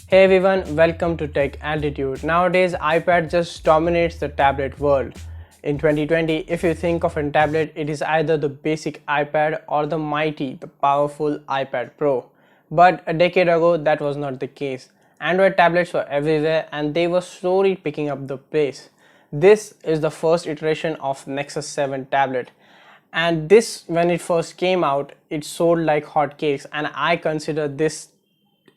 Hey everyone, welcome to Tech Altitude. Nowadays, iPad just dominates the tablet world. In 2020, if you think of a tablet, it is either the basic iPad or the mighty, the powerful iPad Pro. But a decade ago, that was not the case. Android tablets were everywhere and they were slowly picking up the pace. This is the first iteration of Nexus 7 tablet. And this, when it first came out, it sold like hotcakes, and I consider this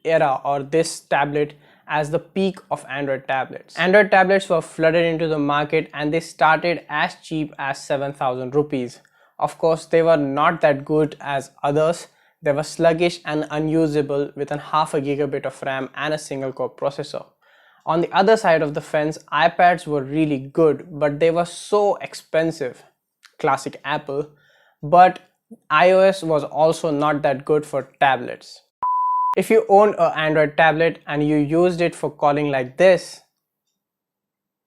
era or this tablet as the peak of Android tablets. Android tablets were flooded into the market and they started as cheap as 7,000 rupees. Of course, they were not that good as others. They were sluggish and unusable with a half a gigabit of RAM and a single core processor. On the other side of the fence, iPads were really good, but they were so expensive. Classic Apple. But iOS was also not that good for tablets. If you owned an Android tablet and you used it for calling like this,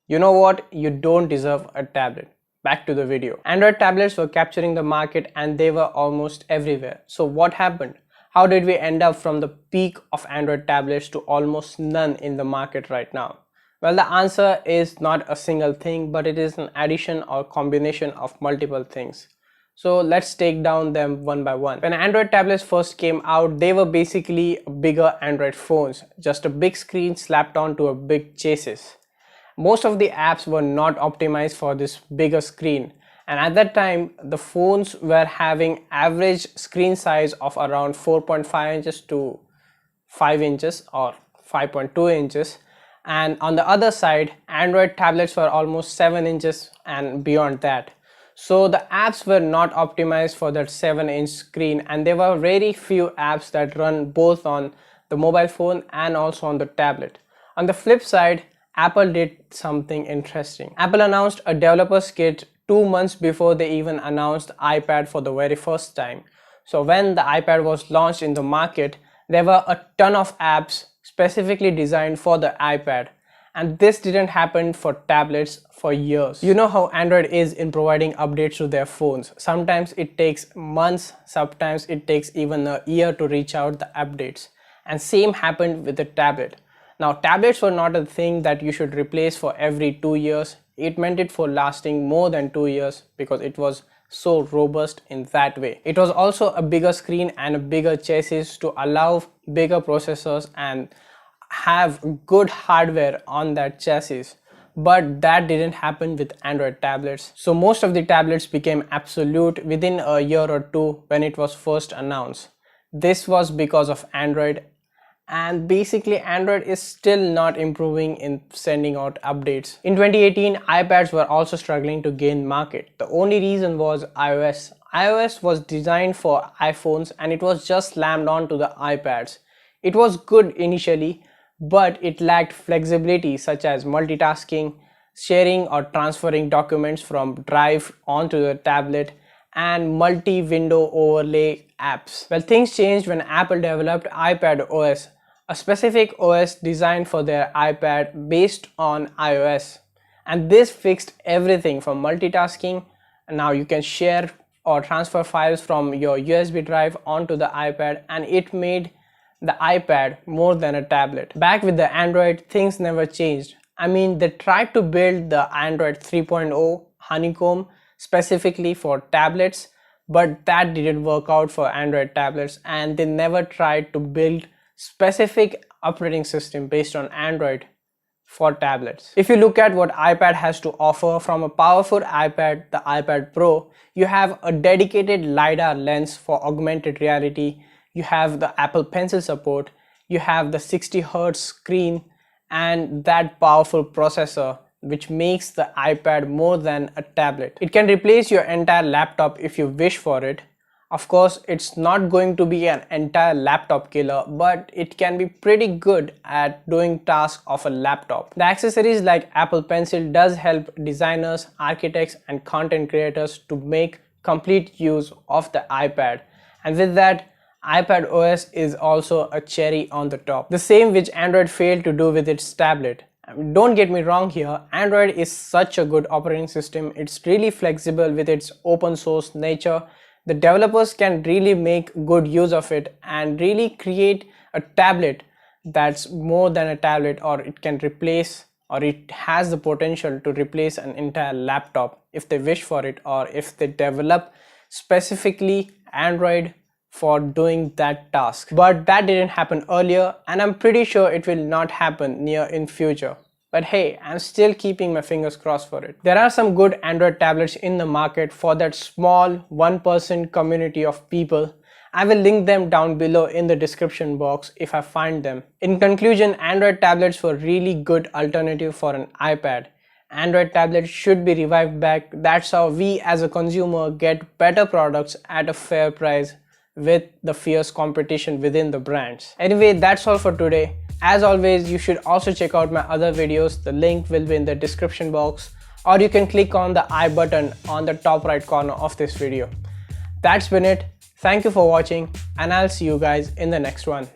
you know what? You don't deserve a tablet. Back to the video. Android tablets were capturing the market and they were almost everywhere. So what happened? How did we end up from the peak of Android tablets to almost none in the market right now? Well, the answer is not a single thing, but it is an addition or combination of multiple things. So let's take down them one by one. When Android tablets first came out, they were basically bigger Android phones, just a big screen slapped onto a big chassis. Most of the apps were not optimized for this bigger screen, and at that time the phones were having average screen size of around 4.5 inches to 5 inches or 5.2 inches, and on the other side Android tablets were almost 7 inches and beyond that. So the apps were not optimized for that 7-inch screen, and there were very few apps that run both on the mobile phone and also on the tablet. On the flip side, Apple did something interesting. Apple announced a developer's kit 2 months before they even announced iPad for the very first time. So when the iPad was launched in the market, there were a ton of apps specifically designed for the iPad. And this didn't happen for tablets for years. You know how Android is in providing updates to their phones. Sometimes it takes months, sometimes it takes even a year to reach out the updates. And same happened with the tablet. Now, tablets were not a thing that you should replace for every 2 years. It meant it for lasting more than 2 years because it was so robust in that way. It was also a bigger screen and a bigger chassis to allow bigger processors and have good hardware on that chassis, but that didn't happen with Android tablets. So most of the tablets became obsolete within a year or two when it was first announced. This was because of Android, and basically Android is still not improving in sending out updates. In 2018, iPads were also struggling to gain market. The only reason was iOS. iOS was designed for iPhones and it was just slammed onto the iPads. It was good initially, but it lacked flexibility such as multitasking, sharing or transferring documents from Drive onto the tablet, and multi-window overlay apps. Well, things changed when Apple developed iPad OS, a specific OS designed for their iPad based on iOS. And this fixed everything from multitasking. Now you can share or transfer files from your USB drive onto the iPad, and it made the iPad more than a tablet. Back with the Android, things never changed. I mean, they tried to build the Android 3.0 honeycomb specifically for tablets, but that didn't work out for Android tablets, and they never tried to build specific operating system based on Android for tablets. If you look at what iPad has to offer, from a powerful iPad, the iPad Pro, you have a dedicated LiDAR lens for augmented reality. You have the Apple Pencil support, you have the 60 Hz screen, and that powerful processor which makes the iPad more than a tablet. It can replace your entire laptop if you wish for it. Of course, it's not going to be an entire laptop killer, but it can be pretty good at doing tasks of a laptop. The accessories like Apple Pencil does help designers, architects, and content creators to make complete use of the iPad. And with that, iPad OS is also a cherry on the top, the same which Android failed to do with its tablet. Don't get me wrong here, Android is such a good operating system. It's really flexible with its open source nature. The developers can really make good use of it and really create a tablet that's more than a tablet, or it can replace, or it has the potential to replace an entire laptop if they wish for it, or if they develop specifically Android for doing that task. But that didn't happen earlier, and I'm pretty sure it will not happen near in future. But hey, I'm still keeping my fingers crossed for it. There are some good Android tablets in the market for that small 1% community of people. I will link them down below in the description box if I find them. In conclusion, Android tablets were really good alternative for an iPad. Android tablets should be revived back. That's how we as a consumer get better products at a fair price with the fierce competition within the brands. Anyway, that's all for today. As always, you should also check out my other videos. The link will be in the description box, or you can click on the I button on the top right corner of this video. That's been it. Thank you for watching, and I'll see you guys in the next one.